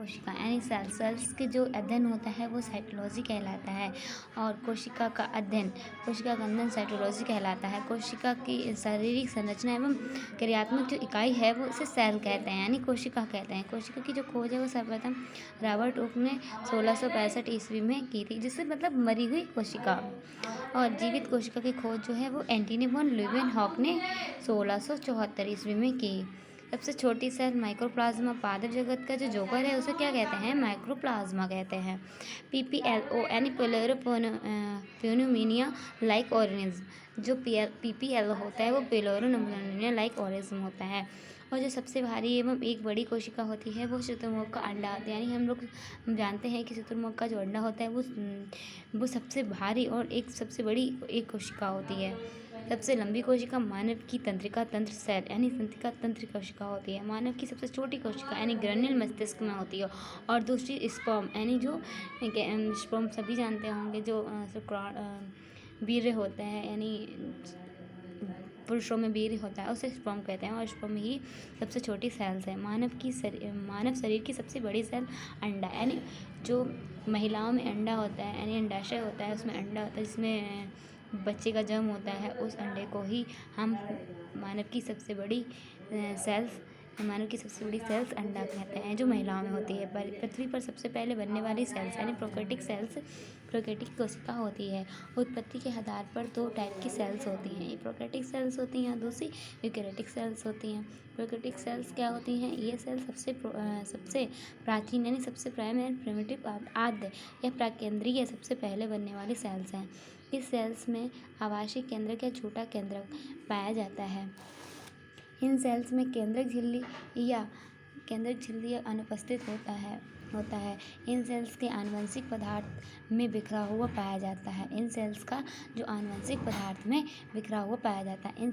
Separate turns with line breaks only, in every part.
कोशिका यानी सेल्स के जो अध्ययन होता है वो साइटोलॉजी कहलाता है। और कोशिका का अध्ययन साइटोलॉजी कहलाता है। कोशिका की शारीरिक संरचना एवं क्रियात्मक जो इकाई है वो उसे सेल कहते हैं यानी कोशिका कहते हैं। कोशिका की जो खोज है वो सर्वप्रथम रॉबर्ट हुक ने 1665 ईस्वी में की थी, जिससे मतलब मरी हुई कोशिका। और जीवित कोशिका की खोज जो है वो एंटनी वॉन ल्यूवेनहॉक ने 1674 ईस्वी में की। सबसे छोटी सेल माइक्रोप्लाज्मा। पादप जगत का जो जोकर है उसे क्या कहते हैं? माइक्रोप्लाज्मा कहते हैं। PPLO यानी प्यूनुमिनिया लाइक ऑर्गेनिज्म। जो PPLO होता है वो प्यूरोनुमिनिया लाइक ऑर्गेनिज्म होता है। और जो सबसे भारी एवं एक बड़ी कोशिका होती है वो शुतुरमुर्ग का अंडा होता है। यानी हम जानते हैं कि शुतुरमुर्ग का जो अंडा होता है वो सबसे भारी और एक सबसे बड़ी एक कोशिका होती है। सबसे लंबी कोशिका मानव की तंत्रिका तंत्र सेल यानी तंत्रिका तंत्र कोशिका होती है। मानव की सबसे छोटी कोशिका यानी ग्रैन्युल मस्तिष्क में होती है। और दूसरी स्पर्म यानी जो स्पर्म सभी जानते होंगे, जो वीर्य होता है यानी पुरुषों में वीर्य होता है उसे स्पर्म कहते हैं। और स्पर्म ही सबसे छोटी सेल्स है। मानव शरीर की सबसे बड़ी सेल अंडा यानी जो महिलाओं में अंडा होता है यानी अंडाशय होता है, उसमें अंडा होता है जिसमें बच्चे का जन्म होता है, उस अंडे को ही हम मानव की सबसे बड़ी सेल्स अंडा कहते हैं, जो महिलाओं में होती है। पर पृथ्वी पर सबसे पहले बनने वाली सेल्स यानी प्रोकैरियोटिक कोशिका होती है। उत्पत्ति के आधार पर दो टाइप की सेल्स होती हैं, एक प्रोकैरियोटिक सेल्स होती हैं, दूसरी यूकैरियोटिक सेल्स होती हैं। प्रोकैरियोटिक सेल्स क्या होती हैं? ये सेल्स सबसे प्राचीन यानी सबसे प्रिमिटिव आद्य या प्राकेंद्रीय सबसे पहले बनने वाली सेल्स हैं। इस सेल्स में आवासीय केंद्रक या छोटा केंद्रक पाया जाता है। इन सेल्स में केंद्रक झिल्ली अनुपस्थित होता है। इन सेल्स के आनुवंशिक पदार्थ में बिखरा हुआ पाया जाता है। इन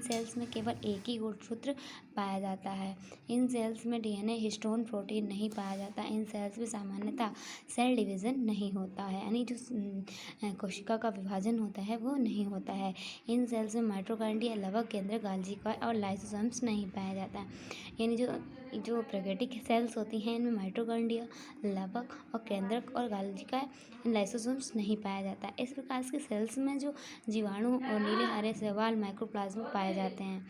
सेल्स में केवल एक ही गुणसूत्र पाया जाता है। इन सेल्स में DNA हिस्टोन प्रोटीन नहीं पाया जाता। इन सेल्स में सामान्यतः सेल डिवीज़न नहीं होता है यानी जो कोशिका का विभाजन होता है वो नहीं होता है। इन सेल्स में माइटोकॉन्ड्रिया, लवक, केंद्रक, गाल्जी और लाइसोसोम्स नहीं पाया जाता है। यानी जो प्रोकैरियोटिक सेल्स होती हैं इनमें माइटोकॉन्ड्रिया, लवक और केंद्रक और गाल्जी लाइसोसोम्स नहीं पाया जाता है। इस प्रकार के सेल्स में जो जीवाणु और नीले हरे शैवाल माइक्रोप्लाज्मा पाए जाते हैं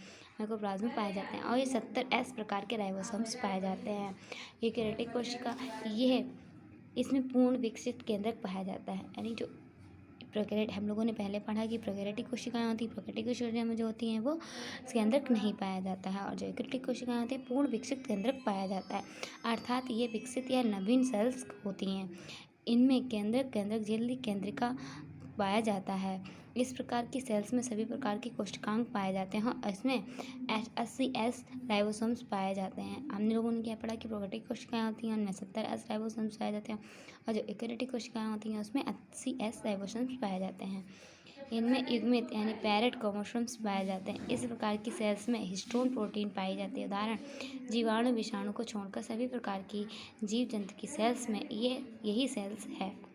और ये 70S प्रकार के राइबोसोम्स पाए जाते हैं। यूकैरियोटिक कोशिका इसमें पूर्ण विकसित केंद्रक पाया जाता है। यानी जो हम लोगों ने पहले पढ़ा कि प्रोकैरियोटिक कोशिकाएं होती हैं, प्रोकैरियोटिक कोशिकाएं में जो होती हैं वो केंद्रक नहीं पाया जाता है, और जो यूकैरियोटिक कोशिकाएं होती हैं पूर्ण विकसित केंद्रक पाया जाता है, अर्थात ये विकसित या नवीन सेल्स होती हैं। इनमें केंद्रक झिल्ली केंद्रिका पाया जाता है। इस प्रकार की सेल्स में सभी प्रकार के कोशिकांग पाए जाते हैं और इसमें 80S राइबोसोम्स पाए जाते हैं। हमने लोगों ने क्या पढ़ा कि प्रोकैरियोटिक कोशिकाएं होती हैं उनमें 70S राइबोसोम्स पाए जाते हैं, और जो यूकैरियोटिक कोशिकाएं होती हैं उसमें 80S राइबोसोम्स पाए जाते हैं। इनमें युग्मित यानी पैरेट क्रोमोसोम्स पाए जाते हैं। इस प्रकार की सेल्स में हिस्टोन प्रोटीन पाई जाती है। उदाहरण जीवाणु, विषाणु को छोड़कर सभी प्रकार की जीव जंतु की सेल्स में यही सेल्स है।